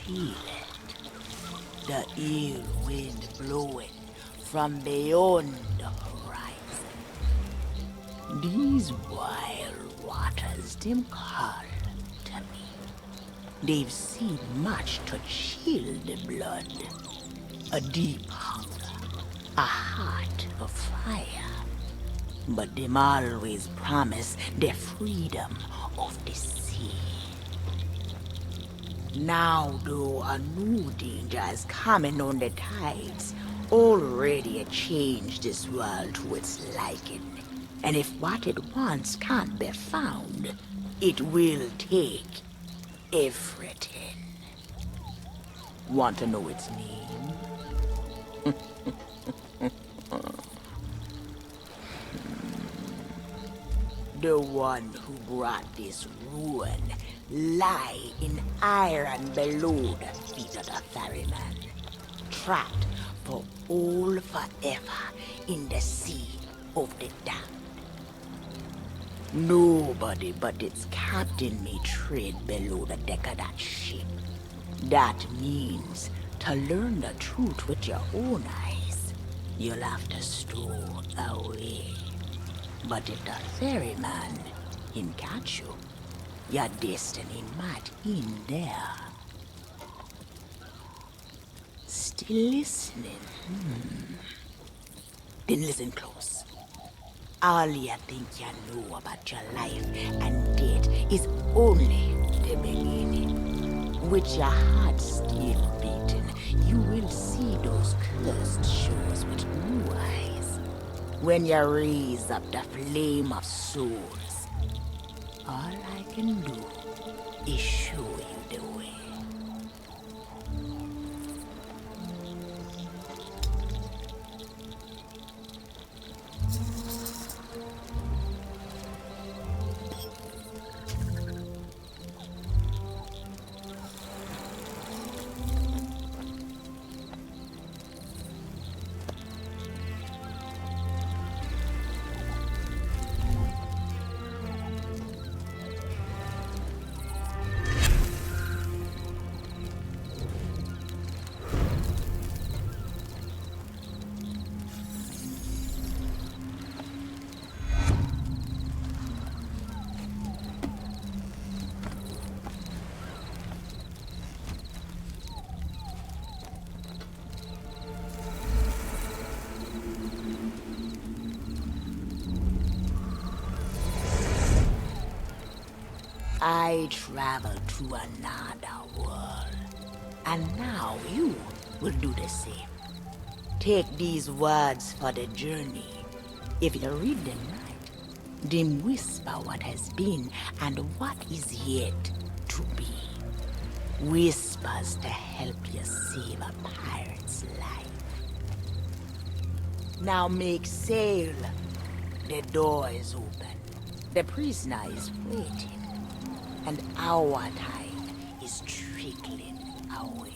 feel it. The ill wind blowing from beyond the horizon. These wild waters, them call to me. They've seen much to chill the blood. A deep hunger, a heart of fire. But them always promise the freedom of the sea. Now, though, a new danger is coming on the tides, already changed this world to its liking. And if what it wants can't be found, it will take everything. Want to know its name? The one who brought this ruin lie in iron below the feet of the Ferryman, trapped for all forever in the sea of the damned. Nobody but its captain may tread below the deck of that ship. That means to learn the truth with your own eyes, you'll have to stow away. But if the ferryman can catch you, your destiny might end there. Still listening? Then listen close. All you think you know about your life and death is only the beginning. With your heart still beating, you will see those cursed shores with new eyes. When you raise up the flame of souls, all I can do is show you the way. I traveled to another world, and now you will do the same. Take these words for the journey. If you read them right, them whisper what has been and what is yet to be. Whispers to help you save a pirate's life. Now make sail. The door is open. The prisoner is waiting. And our time is trickling away.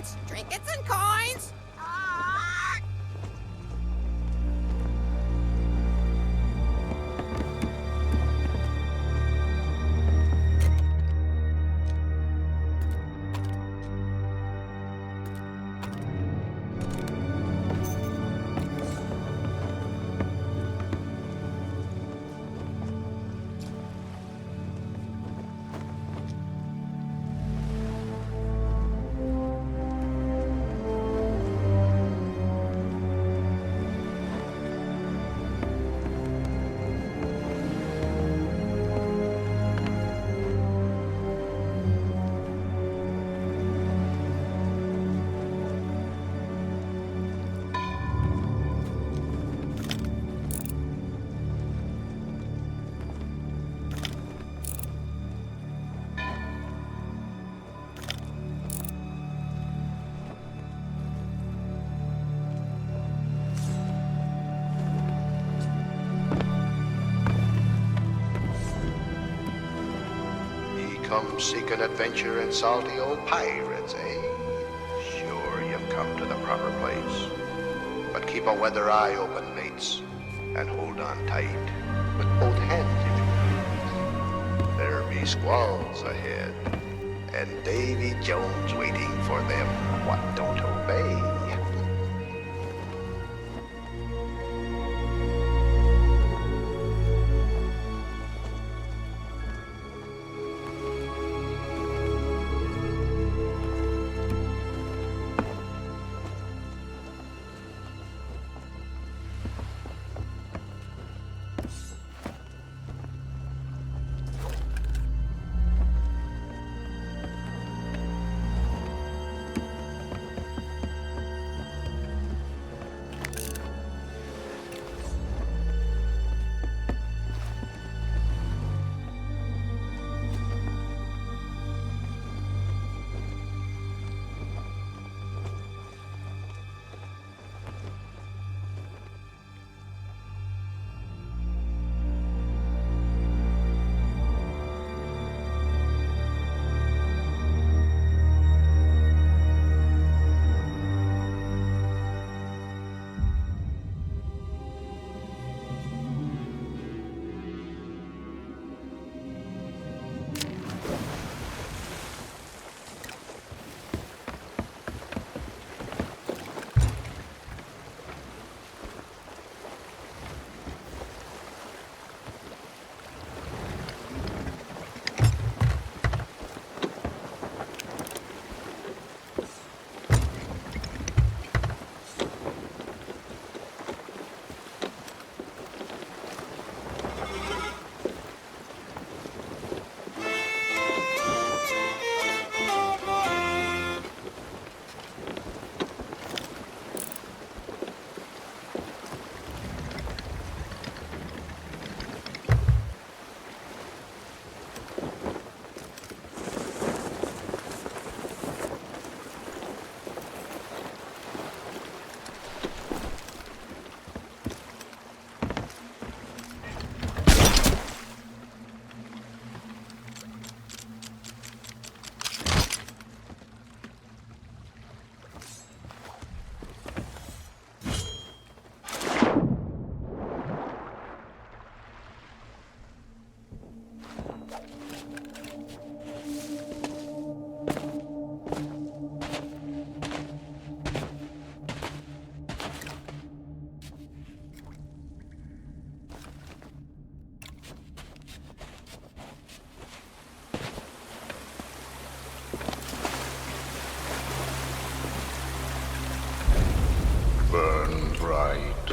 trinkets! Trinkets and coins! Come seeking adventure and salty old pirates, eh? Sure, you've come to the proper place. But keep a weather eye open, mates, and hold on tight with both hands if you please. There be squalls ahead, and Davy Jones waiting for them what don't obey.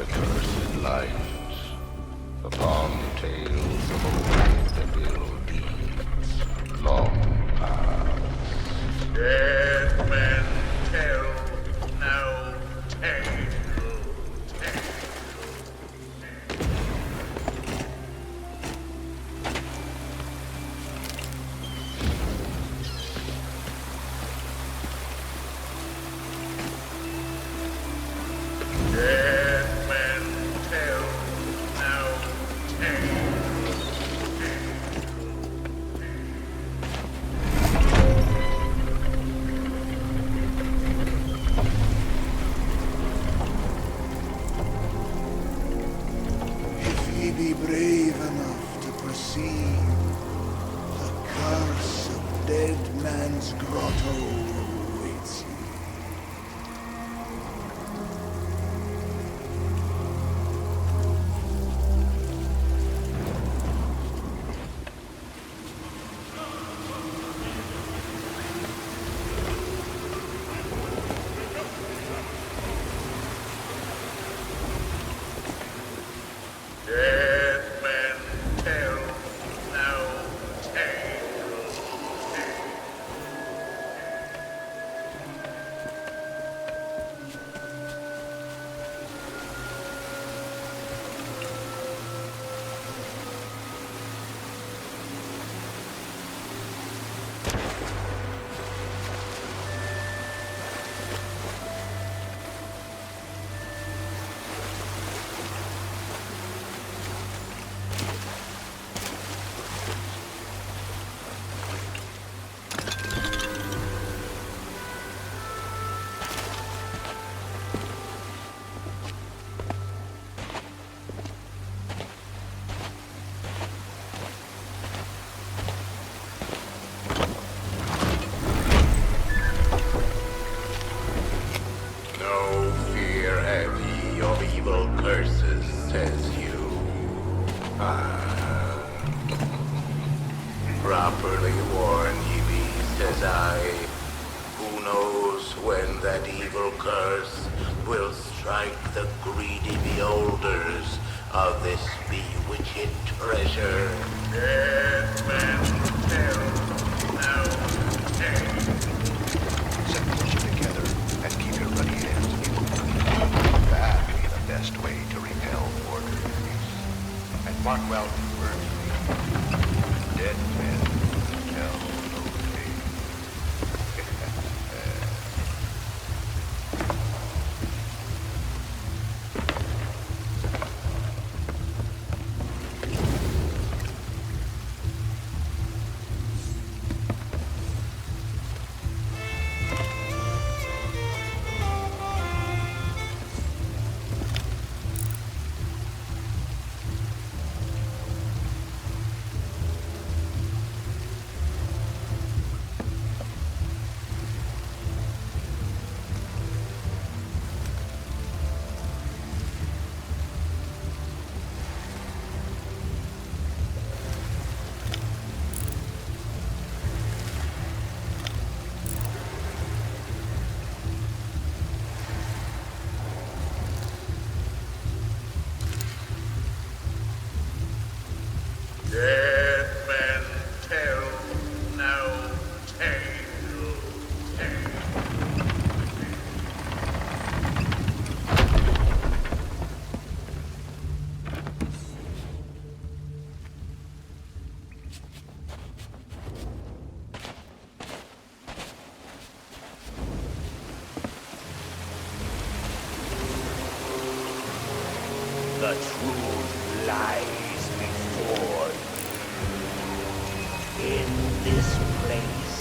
accursed light upon tales of old and ill deeds long past. Dead men tell no tale. grotto awaits you. Dead men tell no tale. No fear have ye of evil curses, says you. Properly warned ye be, says I. Who knows when that evil curse will strike the greedy beholders of this bewitched treasure? Dead men tell no tale. Set closer together and keep your ruddy hands moving. That will be the best way to repel orders. And mark well these words. Dead men tell no tale. Dead men tell no tale. The truth lies before you. In this place,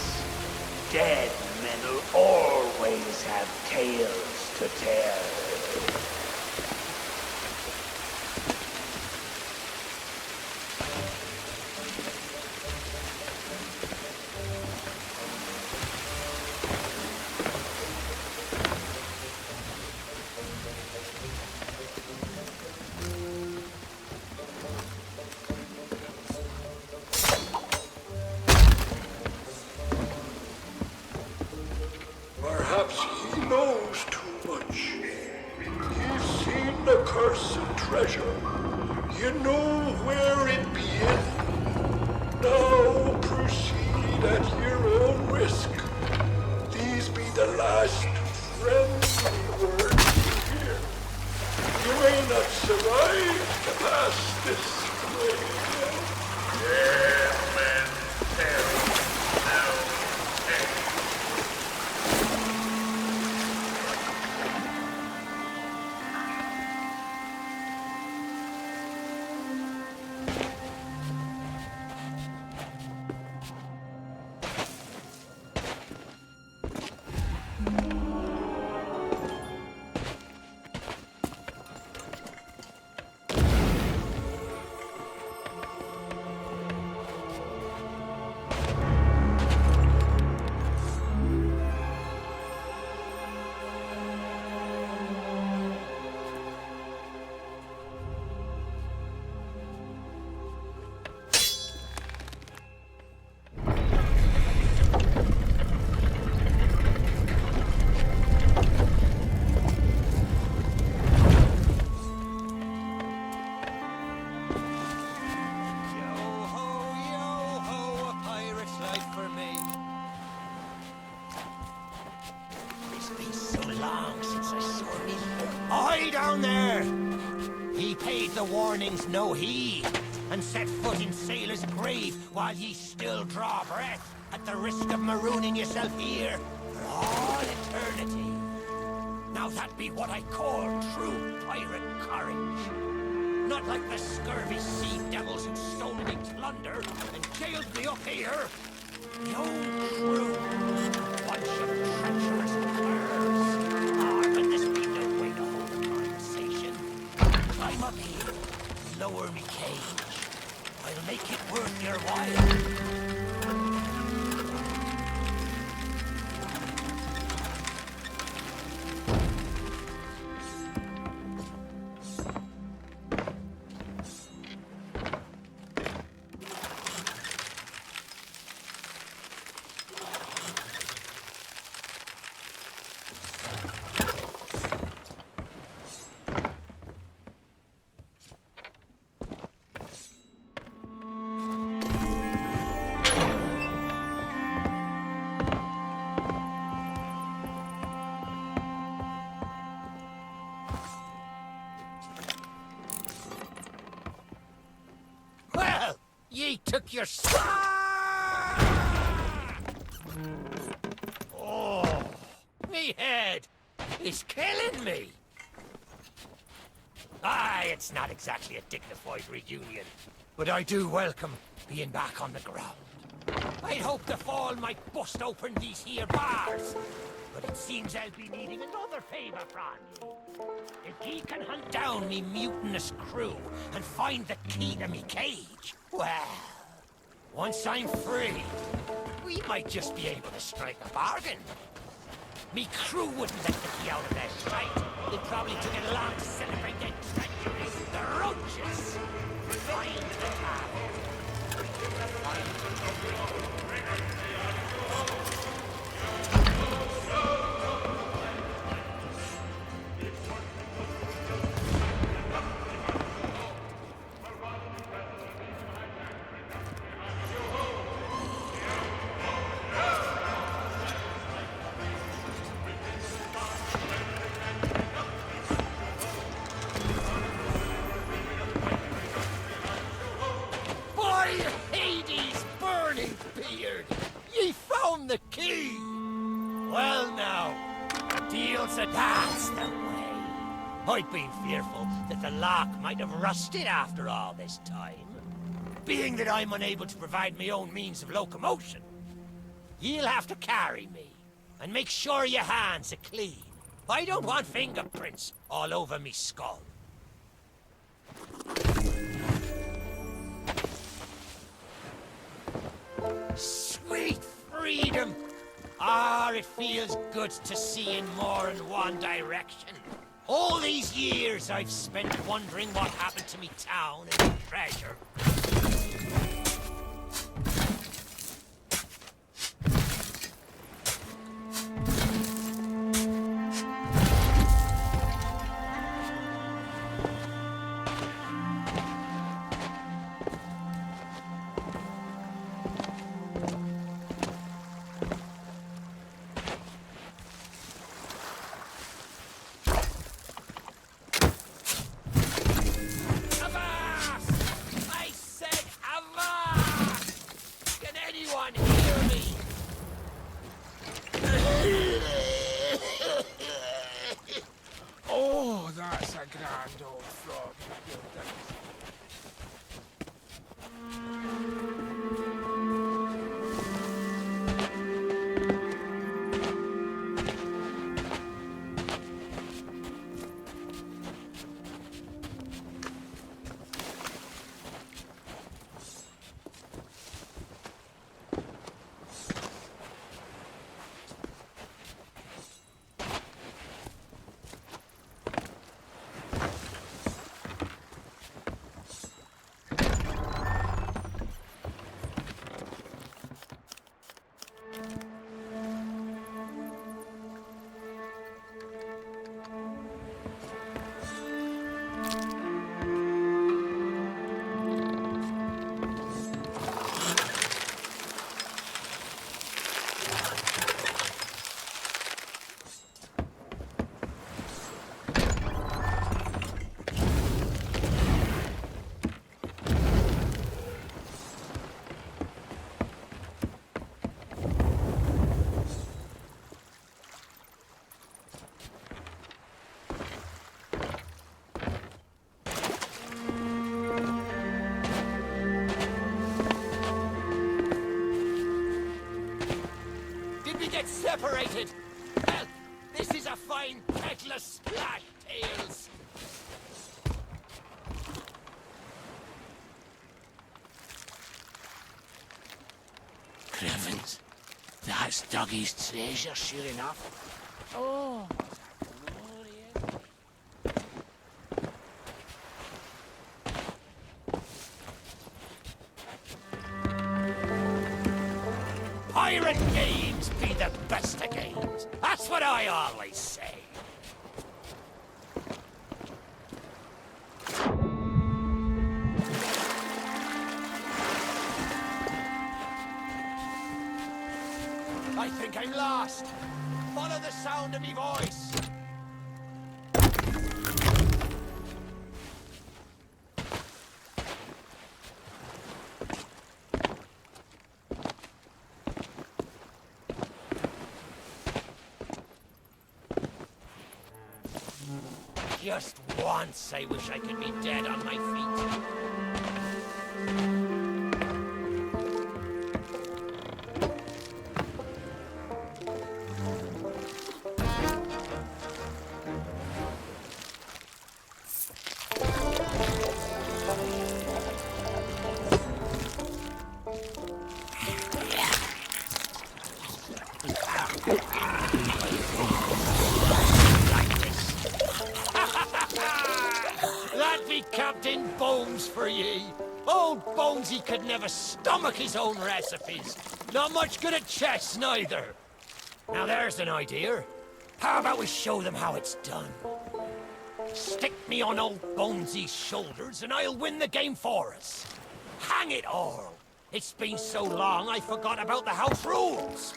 dead men will always have tales to tell. Perhaps he knows too much. He's seen the cursed treasure. You know where it beeth. Now proceed at your own risk. These be the last friendly words you hear. You may not survive to pass this way. Dead men tell no tale. long since I saw him. Aye, down there! He paid the warnings no heed, and set foot in sailor's grave while ye still draw breath, at the risk of marooning yourself here for all eternity. Now that be what I call true pirate courage. Not like the scurvy sea devils who stole me plunder and jailed me up here. The old crew, a bunch of treacherous curs. But this be no way to hold a conversation. Climb up here, lower me cage. I'll make it worth your while. Ye took your Oh, me head is killing me. Aye, it's not exactly a dignified reunion, but I do welcome being back on the ground. I'd hoped the fall might bust open these here bars, but it seems I'll be needing another favor from ye. If ye can hunt down me mutinous crew and find the key to me cage, well, once I'm free, we might just be able to strike a bargain. Me crew wouldn't let the key out of their sight. They probably took it along to celebrate their treachery. The roaches! Find the town. Find the the key! Well now, deal's a that's the way. I'd been fearful that the lock might have rusted after all this time. Being that I'm unable to provide my own means of locomotion, you'll have to carry me, and make sure your hands are clean. I don't want fingerprints all over me skull. Sweet freedom! Ah, it feels good to see in more than one direction. All these years I've spent wondering what happened to me town and the treasure. get separated. Well, this is a fine peddler splash, Tails. Crevens, that's Dougie's treasure, sure enough. Oh, glorious. Pirate games be the best of games. That's what I always say. I think I'm lost. Follow the sound of me voice. Just once, I wish I could be dead on my feet. That be Captain Bones for ye. Old Bonesy could never stomach his own recipes. Not much good at chess, neither. Now there's an idea. How about we show them how it's done? Stick me on old Bonesy's shoulders and I'll win the game for us. Hang it all! It's been so long I forgot about the house rules.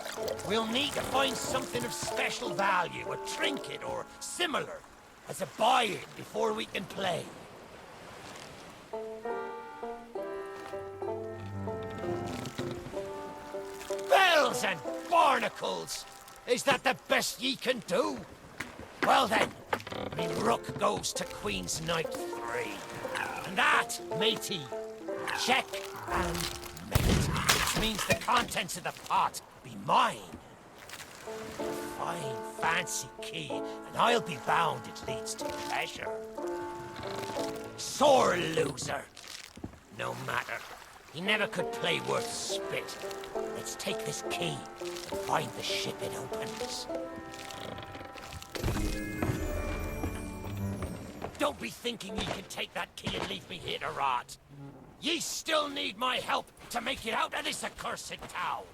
We'll need to find something of special value, a trinket or similar, as a buy-in before we can play. Bells and barnacles! Is that the best ye can do? Well then, me rook goes to Queen's Knight 3. And that, matey, check and mate, which means the contents of the pot be mine. A fine, fancy key, and I'll be bound it leads to pleasure. Sore loser. No matter. He never could play worth spit. Let's take this key and find the ship it opens. Don't be thinking ye can take that key and leave me here to rot. Ye still need my help to make it out of this accursed town.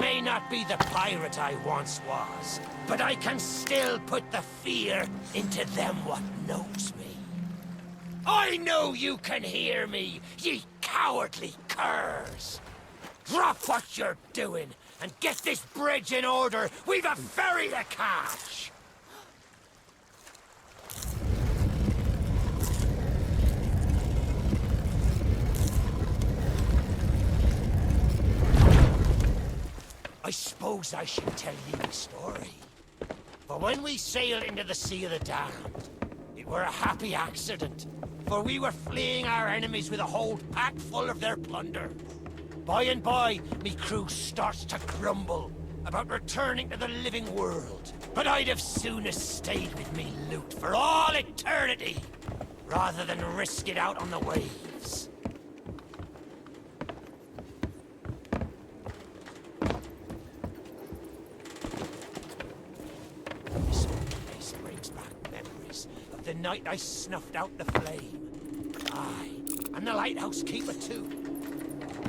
may not be the pirate I once was, but I can still put the fear into them what knows me. I know you can hear me, ye cowardly curs! Drop what you're doing and get this bridge in order. We've a ferry to catch! I suppose I should tell you a story. For when we sailed into the Sea of the Damned, it were a happy accident, for we were fleeing our enemies with a whole pack full of their plunder. By and by, me crew starts to grumble about returning to the living world. But I'd have sooner stayed with me loot for all eternity, rather than risk it out on the waves. This place brings back memories of the night I snuffed out the flame. Aye, and the lighthouse keeper too.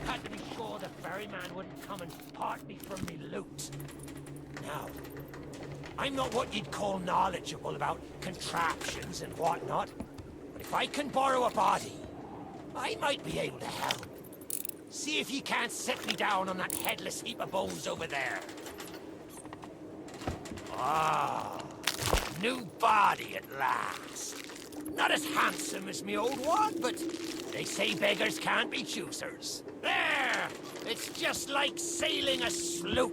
Had to be sure the ferryman wouldn't come and part me from me loot. Now, I'm not what you'd call knowledgeable about contraptions and whatnot, but if I can borrow a body, I might be able to help. See if you can't set me down on that headless heap of bones over there. Ah, new body at last. Not as handsome as me old one, but they say beggars can't be choosers. There! It's just like sailing a sloop.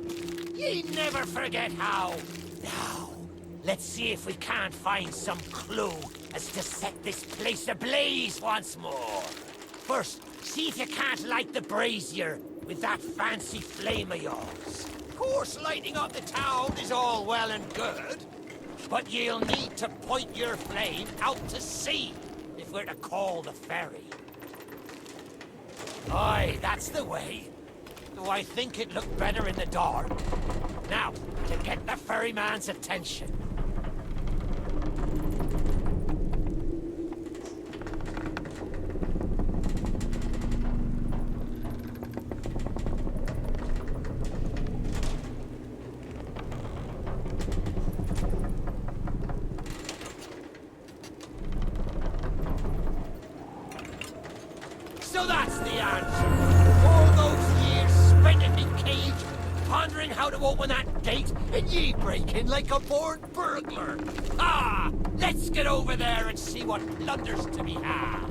Ye never forget how. Now, let's see if we can't find some clue as to set this place ablaze once more. First, see if you can't light the brazier with that fancy flame of yours. Of course, lighting up the town is all well and good, but you'll need to point your flame out to sea if we're to call the ferry. Aye, that's the way. Though I think it looked better in the dark. Now, to get the ferryman's attention. So that's the answer. All those years spent in me cage, pondering how to open that gate, and ye break in like a born burglar. Ah! Let's get over there and see what plunder's to be had.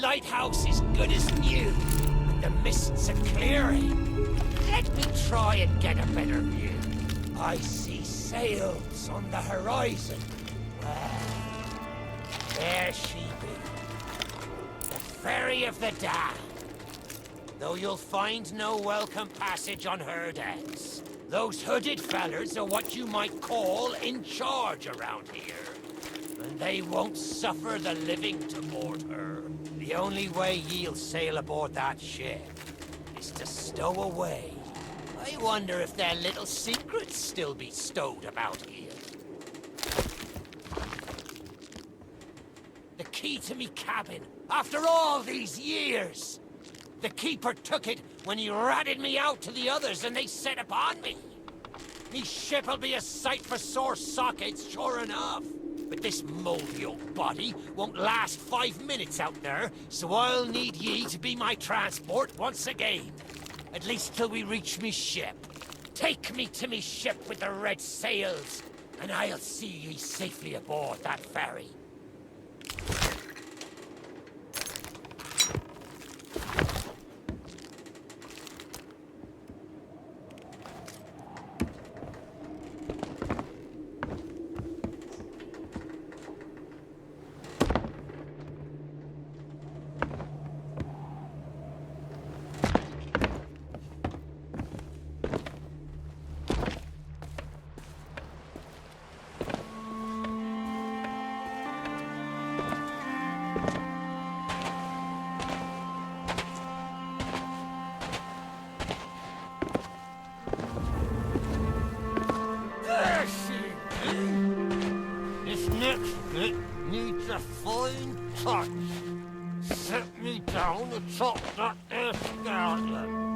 Lighthouse is good as new. The mists are clearing. Let me try and get a better view. I see sails on the horizon. Well, there she be. The Ferry of the Damned. Though you'll find no welcome passage on her decks. Those hooded fellers are what you might call in charge around here. And they won't suffer the living to board her. The only way ye'll sail aboard that ship is to stow away. I wonder if their little secrets still be stowed about here. The key to me cabin, after all these years! The keeper took it when he ratted me out to the others and they set upon me. Me ship'll be a sight for sore sockets, sure enough. But this moldy old body won't last 5 minutes out there, so I'll need ye to be my transport once again. At least till we reach me ship. Take me to me ship with the red sails, and I'll see ye safely aboard that ferry. It needs a fine touch. Set me down atop that there skeleton.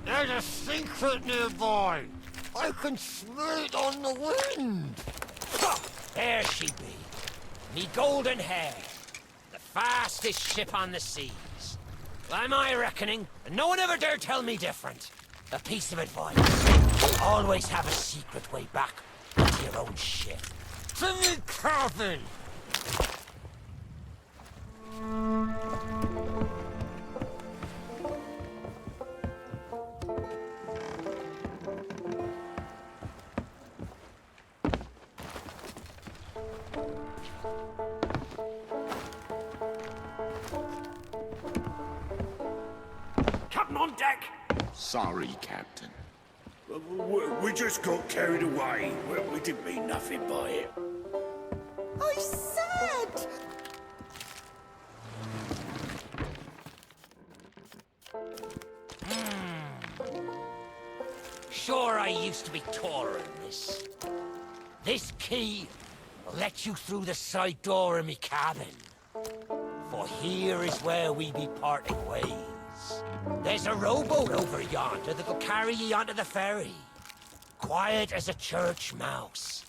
There's a secret nearby. I can smell it on the wind. There she be. Me golden Hare. The fastest ship on the seas. By my reckoning, and no one ever dare tell me different. A piece of advice. Always have a secret way back to your own ship. To me cabin. Captain on deck! Sorry, Captain. We just got carried away. We didn't mean nothing by it. I said! Sure, I used to be taller than this. This key will let you through the side door of me cabin. For here is where we be parting ways. There's a rowboat over yonder that'll carry ye onto the ferry. Quiet as a church mouse.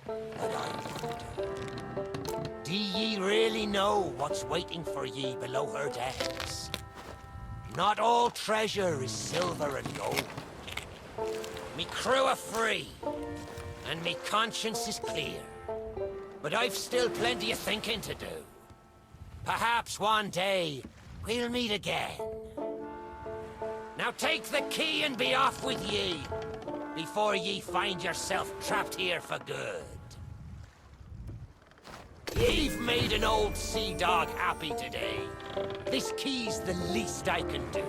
But I wonder, do ye really know what's waiting for ye below her decks? Not all treasure is silver and gold. Me crew are free, and me conscience is clear. But I've still plenty of thinking to do. Perhaps one day, we'll meet again. Now take the key and be off with ye, before ye find yourself trapped here for good. Ye've made an old sea dog happy today. This key's the least I can do.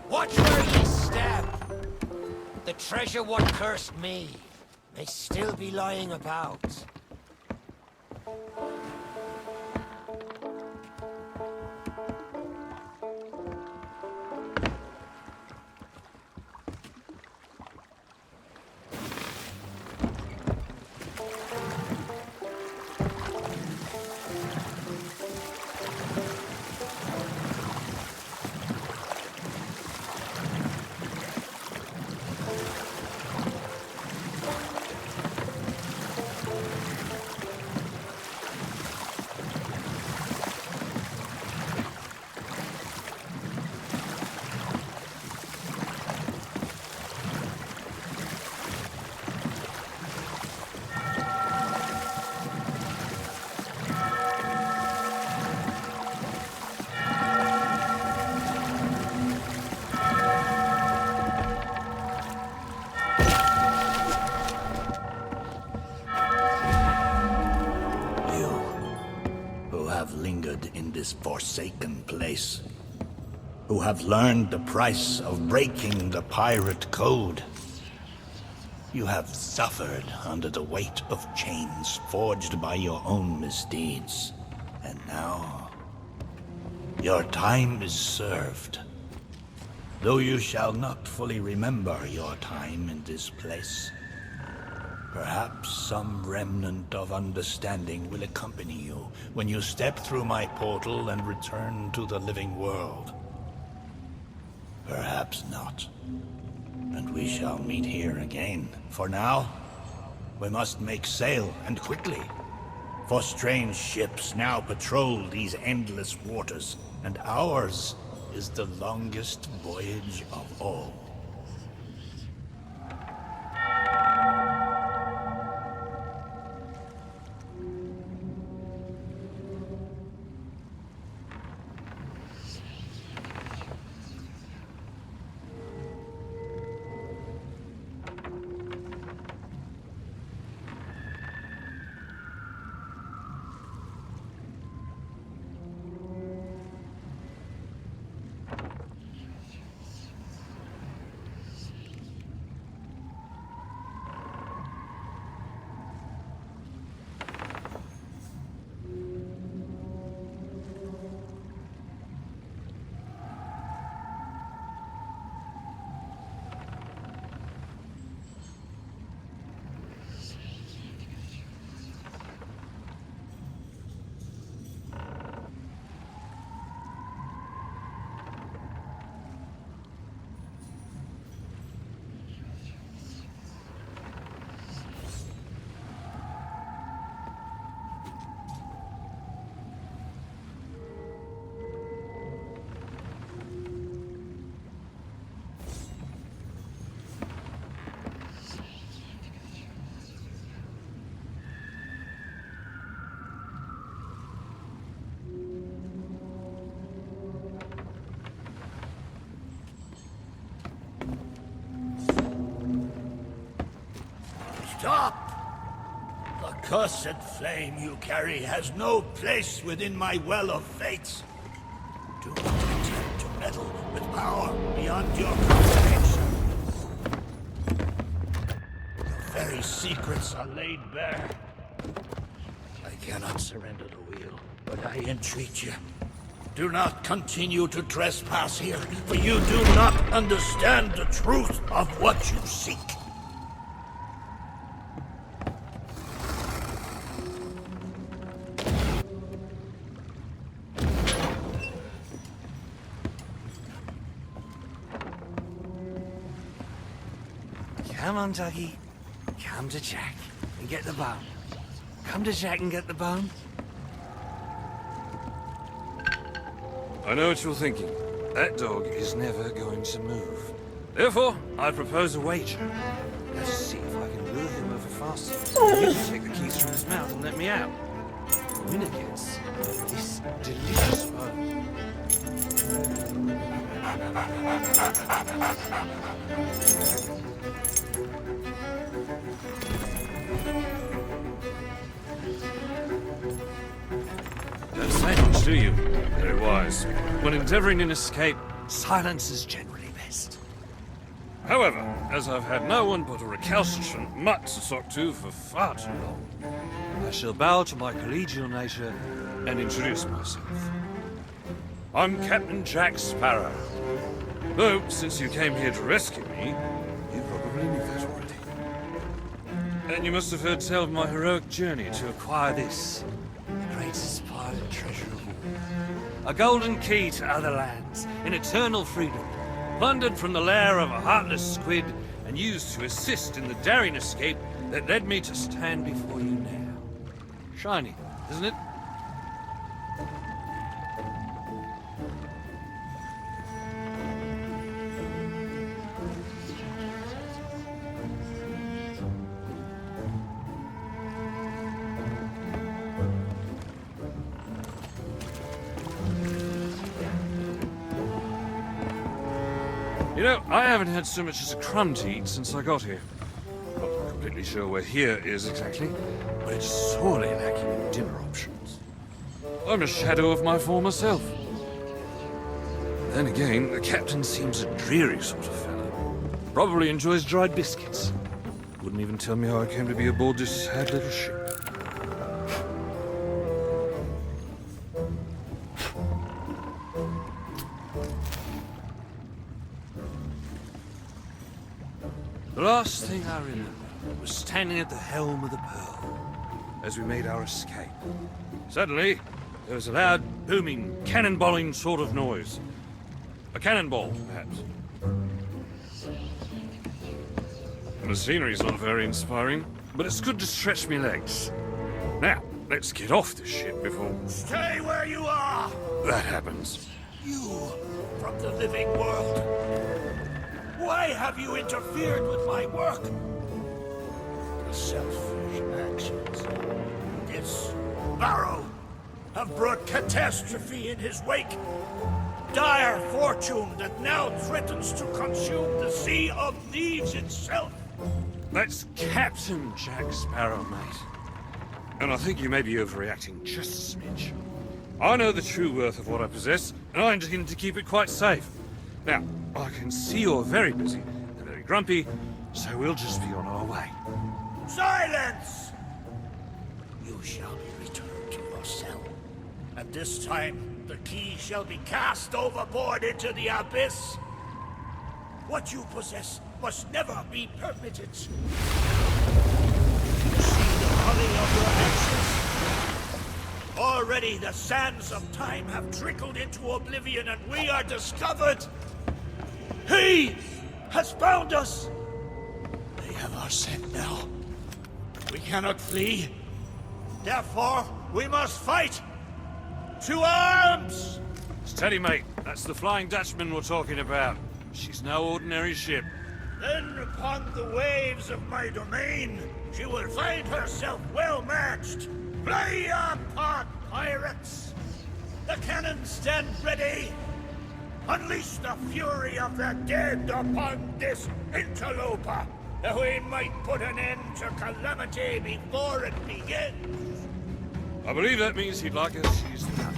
Watch where ye step. The treasure what cursed me may still be lying about. bred in this forsaken place, who have learned the price of breaking the pirate code. You have suffered under the weight of chains forged by your own misdeeds. And now, your time is served. Though you shall not fully remember your time in this place, perhaps some remnant of understanding will accompany you when you step through my portal and return to the living world. Perhaps not. And we shall meet here again. For now, we must make sail, and quickly. For strange ships now patrol these endless waters, and ours is the longest voyage of all. Stop! The cursed flame you carry has no place within my well of fates. Do not attempt to meddle with power beyond your comprehension. The very secrets are laid bare. I cannot surrender the wheel, but I entreat you. Do not continue to trespass here, for you do not understand the truth of what you seek. Come on, Dougie. Come to Jack and get the bone. Come to Jack and get the bone. I know what you're thinking. That dog is never going to move. Therefore, I propose a wager. Let's see if I can lure him over faster. You can take the keys from his mouth and let me out. The winner gets this delicious bone. Don't say much, do you? Very wise. When endeavoring an escape, silence is generally best. However, as I've had no one but a recalcitrant mutt to talk to for far too long, I shall bow to my collegial nature and introduce myself. I'm Captain Jack Sparrow. Though, since you came here to rescue me, you probably knew that already. And you must have heard tell of my heroic journey to acquire this, the greatest pirate treasure of all. A golden key to other lands, in eternal freedom, plundered from the lair of a heartless squid, and used to assist in the daring escape that led me to stand before you now. Shiny, isn't it? You know, I haven't had so much as a crumb to eat since I got here. Not completely sure where here is exactly, but it's sorely lacking in dinner options. I'm a shadow of my former self. Then again, the captain seems a dreary sort of fellow. Probably enjoys dried biscuits. Wouldn't even tell me how I came to be aboard this sad little ship. The last thing I remember was standing at the helm of the Pearl as we made our escape. Suddenly, there was a loud, booming, cannonballing sort of noise. A cannonball, perhaps. The scenery's not very inspiring, but it's good to stretch me legs. Now, let's get off this ship before Stay where you are! that happens. You from the living world. Why have you interfered with my work? The selfish actions. This Sparrow have brought catastrophe in his wake. Dire fortune that now threatens to consume the Sea of Thieves itself. That's Captain Jack Sparrow, mate. And I think you may be overreacting just a smidge. I know the true worth of what I possess, and I intend to keep it quite safe. Now, I can see you're very busy and very grumpy, so we'll just be on our way. Silence! You shall be returned to your cell. And this time, the key shall be cast overboard into the abyss. What you possess must never be permitted. You see the folly of your actions? Already the sands of time have trickled into oblivion and we are discovered. He has found us. They have our scent now. We cannot flee. Therefore, we must fight. To arms! Steady, mate. That's the Flying Dutchman we're talking about. She's no ordinary ship. Then upon the waves of my domain, she will find herself well matched. Play your part, pirates! The cannons stand ready. Unleash the fury of the dead upon this interloper, that we might put an end to calamity before it begins. I believe that means he'd like us to use the guns.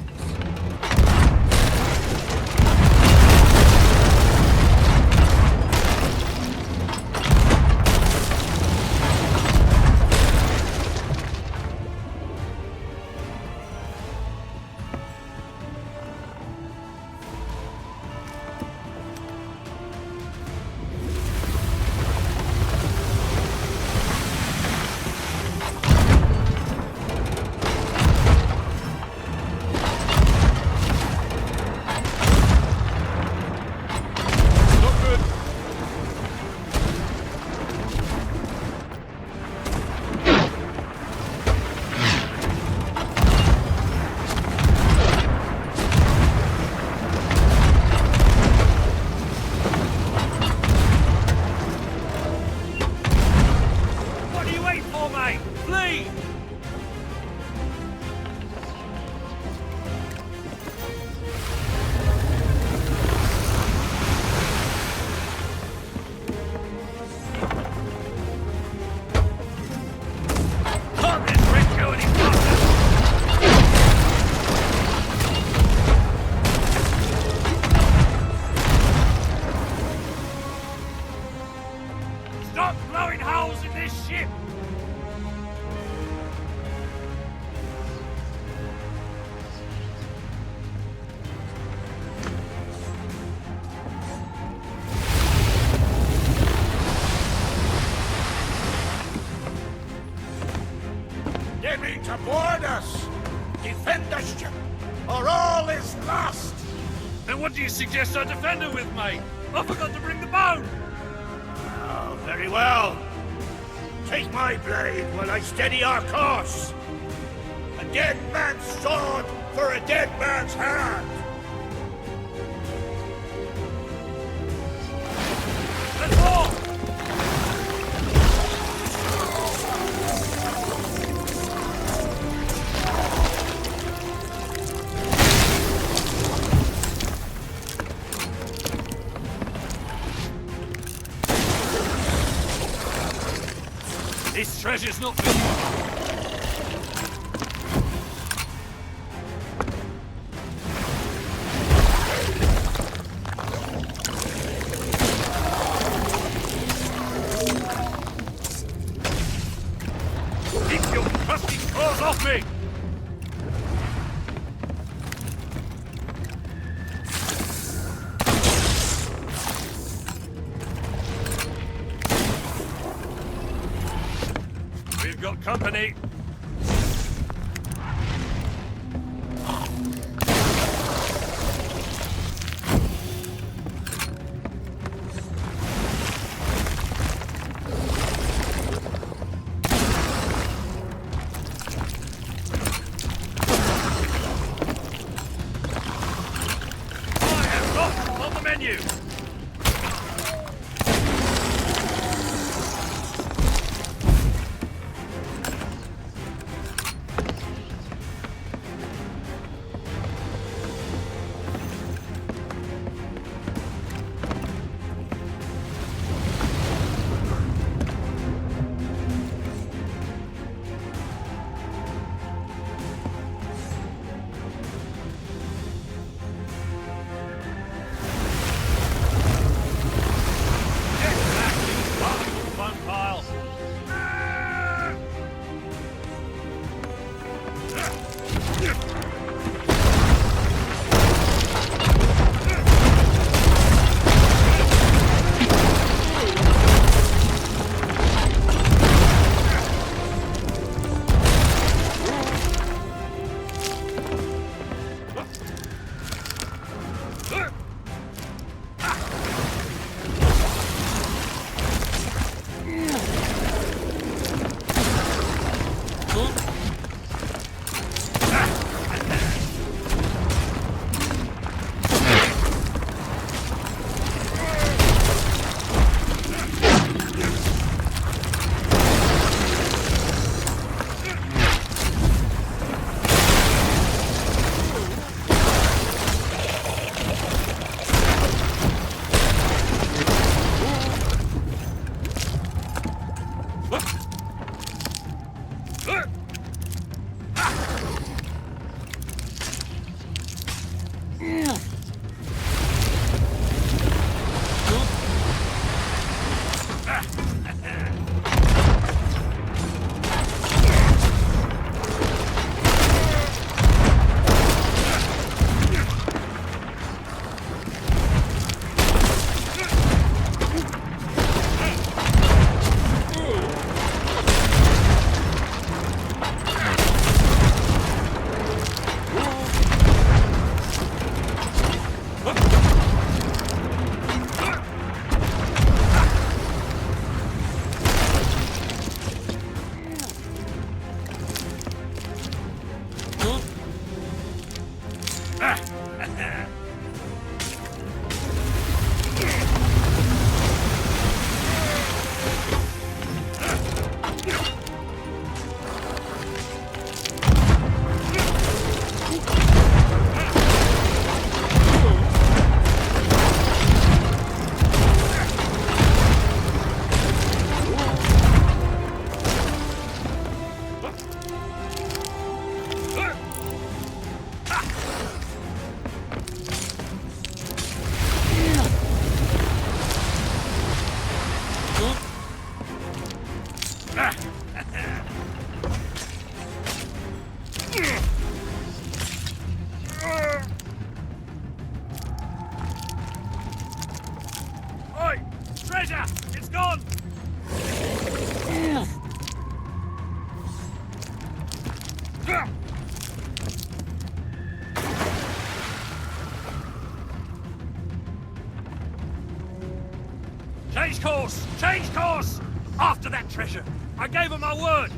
To board us! Defend the ship, or all is lost! Then what do you suggest I defend her with, mate? I forgot to bring the bone! Oh, very well. Take my blade while I steady our course. A dead man's sword for a dead man's hand. Let's go! This treasure's not for you. me! We've got company. Menu. Oi! Treasure! It's gone! Change course! Change course! After that treasure! I gave her my word!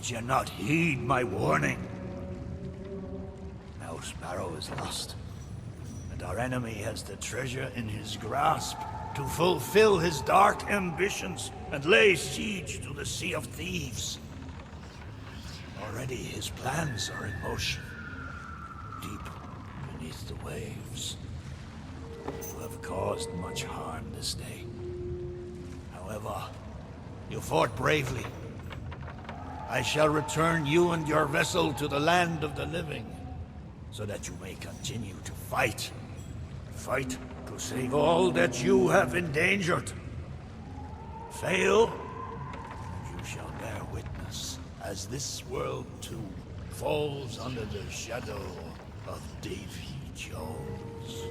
Did you not heed my warning? Now Sparrow is lost, and our enemy has the treasure in his grasp to fulfill his dark ambitions and lay siege to the Sea of Thieves. Already his plans are in motion, deep beneath the waves. You have caused much harm this day. However, you fought bravely. I shall return you and your vessel to the land of the living, so that you may continue to fight. Fight to save all that you have endangered. Fail, and you shall bear witness as this world too falls under the shadow of Davy Jones.